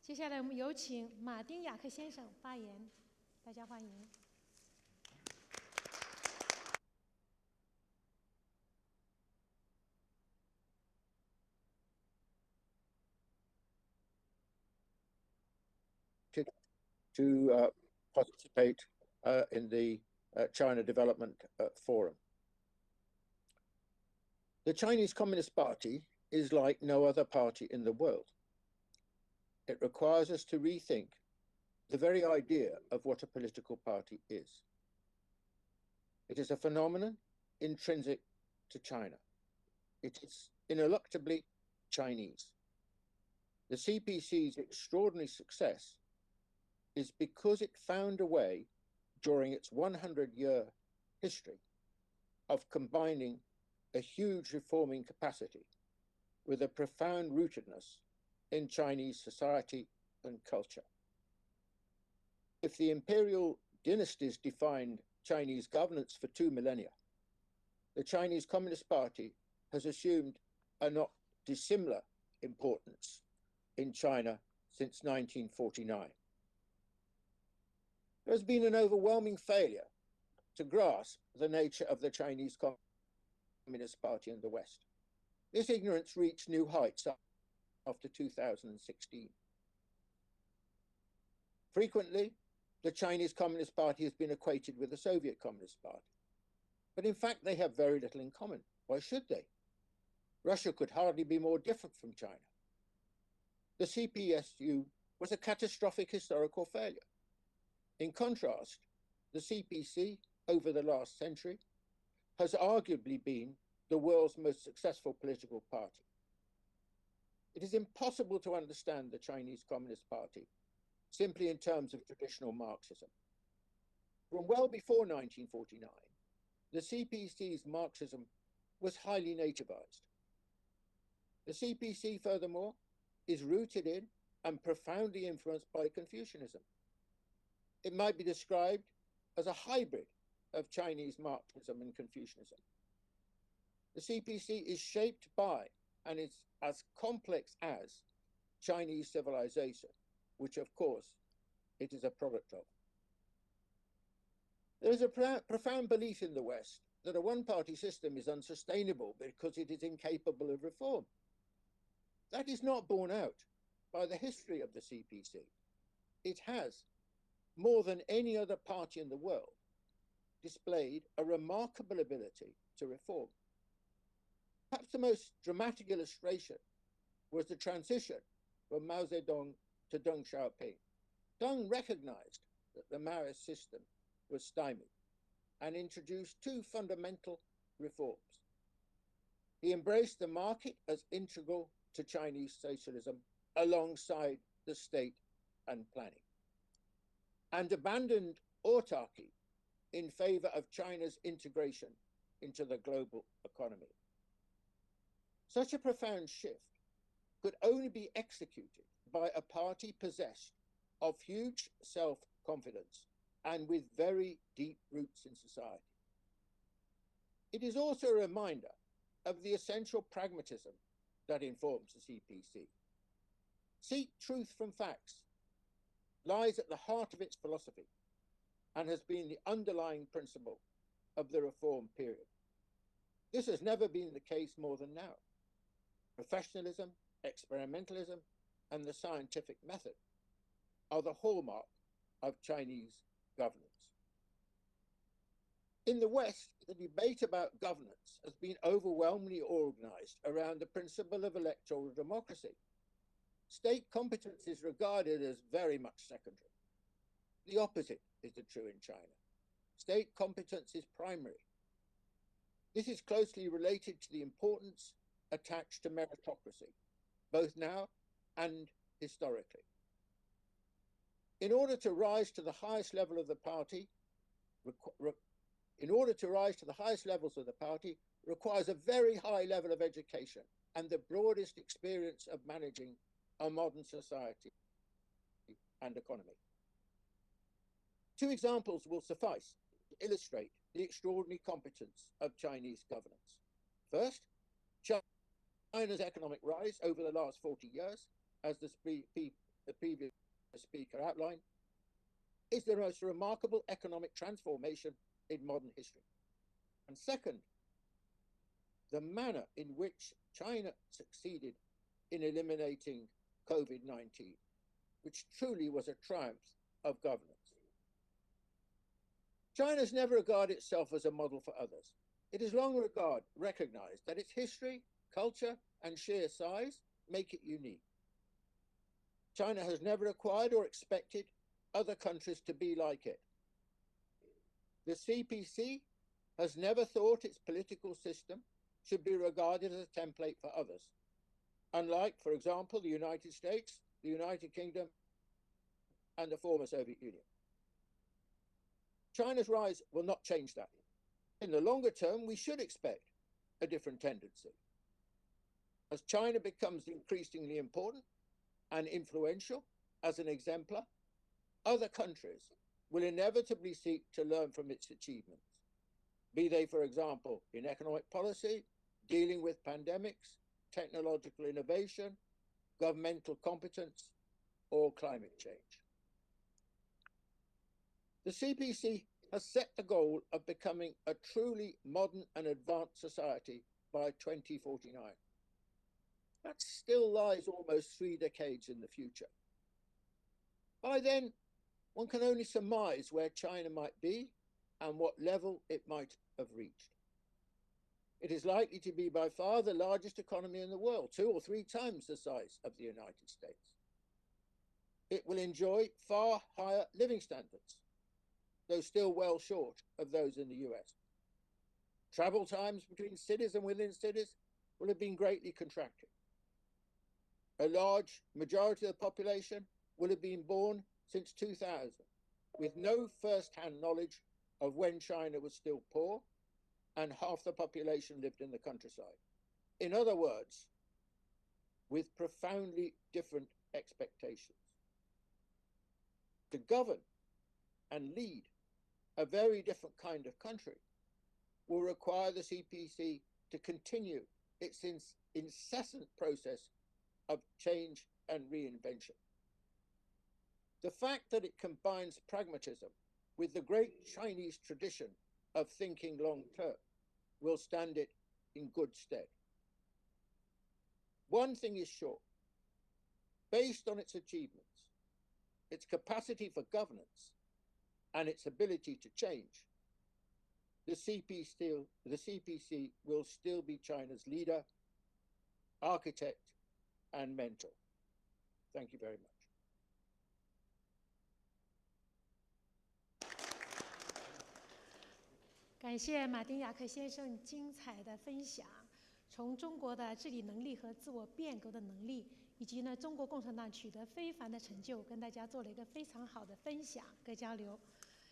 接下来我们有请马丁·雅克先生发言，大家欢迎。To participate in the China Development Forum. The Chinese Communist Party is like no other party in the world. It requires us to rethink the very idea of what a political party is. It is a phenomenon intrinsic to China. It is ineluctably Chinese. The CPC's extraordinary success is because it found a way during its 100-year history of combining a huge reforming capacity with a profound rootedness in Chinese society and culture. If the imperial dynasties defined Chinese governance for 2 millennia, the Chinese Communist Party has assumed a not dissimilar importance in China since 1949. There has been an overwhelming failure to grasp the nature of the Chinese Communist Party in the West. This ignorance reached new heights after 2016. Frequently, the Chinese Communist Party has been equated with the Soviet Communist Party. But in fact, they have very little in common. Why should they? Russia could hardly be more different from China. The CPSU was a catastrophic historical failure. In contrast, the CPC, over the last century, has arguably been the world's most successful political party. It is impossible to understand the Chinese Communist Party simply in terms of traditional Marxism. From well before 1949, the CPC's Marxism was highly nativized. The CPC, furthermore, is rooted in and profoundly influenced by Confucianism. It might be described as a hybrid of Chinese Marxism and Confucianism. The CPC is shaped by and is as complex as Chinese civilization, which of course it is a product of. There is a profound belief in the West that a one-party system is unsustainable because it is incapable of reform. That is not borne out by the history of the CPC. It has, more than any other party in the world, displayed a remarkable ability to reform. Perhaps the most dramatic illustration was the transition from Mao Zedong to Deng Xiaoping. Deng recognized that the Maoist system was stymied and introduced two fundamental reforms. He embraced the market as integral to Chinese socialism alongside the state and planning, and abandoned autarky in favor of China's integration into the global economy. Such a profound shift could only be executed by a party possessed of huge self-confidence and with very deep roots in society. It is also a reminder of the essential pragmatism that informs the CPC. Seek truth from facts lies at the heart of its philosophy and has been the underlying principle of the reform period. This has never been the case more than now. Professionalism, experimentalism, and the scientific method are the hallmark of Chinese governance. In the West, the debate about governance has been overwhelmingly organized around the principle of electoral democracy. State competence is regarded as very much secondary. The opposite is true in China. State competence is primary. This is closely related to the importance attached to meritocracy, both now and historically. In order to rise to the highest level of the party, requires a very high level of education and the broadest experience of managing a modern society and economy. Two examples will suffice to illustrate the extraordinary competence of Chinese governance. First, China's economic rise over the last 40 years, as the previous America outlined, is the most remarkable economic transformation in modern history. And second, the manner in which China succeeded in eliminating COVID-19, which truly was a triumph of governance. China has never regarded itself as a model for others. It has long recognized that its history, culture, and sheer size make it unique. China has never required or expected other countries to be like it. The CPC has never thought its political system should be regarded as a template for others, unlike, for example, the United States, the United Kingdom, and the former Soviet Union. China's rise will not change that. In the longer term, we should expect a different tendency. As China becomes increasingly important and influential as an exemplar, other countries will inevitably seek to learn from its achievements, be they, for example, in economic policy, dealing with pandemics, technological innovation, governmental competence, or climate change. The CPC has set the goal of becoming a truly modern and advanced society by 2049. That still lies almost 3 decades in the future. By then, one can only surmise where China might be and what level it might have reached. It is likely to be by far the largest economy in the world, 2 or 3 times the size of the United States. It will enjoy far higher living standards, though still well short of those in the US. Travel times between cities and within cities will have been greatly contracted. A large majority of the population will have been born since 2000, with no first-hand knowledge of when China was still poor and half the population lived in the countryside. In other words, with profoundly different expectations. To govern and lead a very different kind of country will require the CPC to continue its incessant process of change and reinvention. The fact that it combines pragmatism with the great Chinese tradition of thinking long term will stand it in good stead. One thing is sure, based on its achievements, its capacity for governance, and its ability to change, the CPC will still be China's leader, architect, and mentor. Thank you very much. 感谢马丁·雅克先生精彩的分享，从中国的治理能力和自我变革的能力，以及中国共产党取得非凡的成就，跟大家做了一个非常好的分享和交流。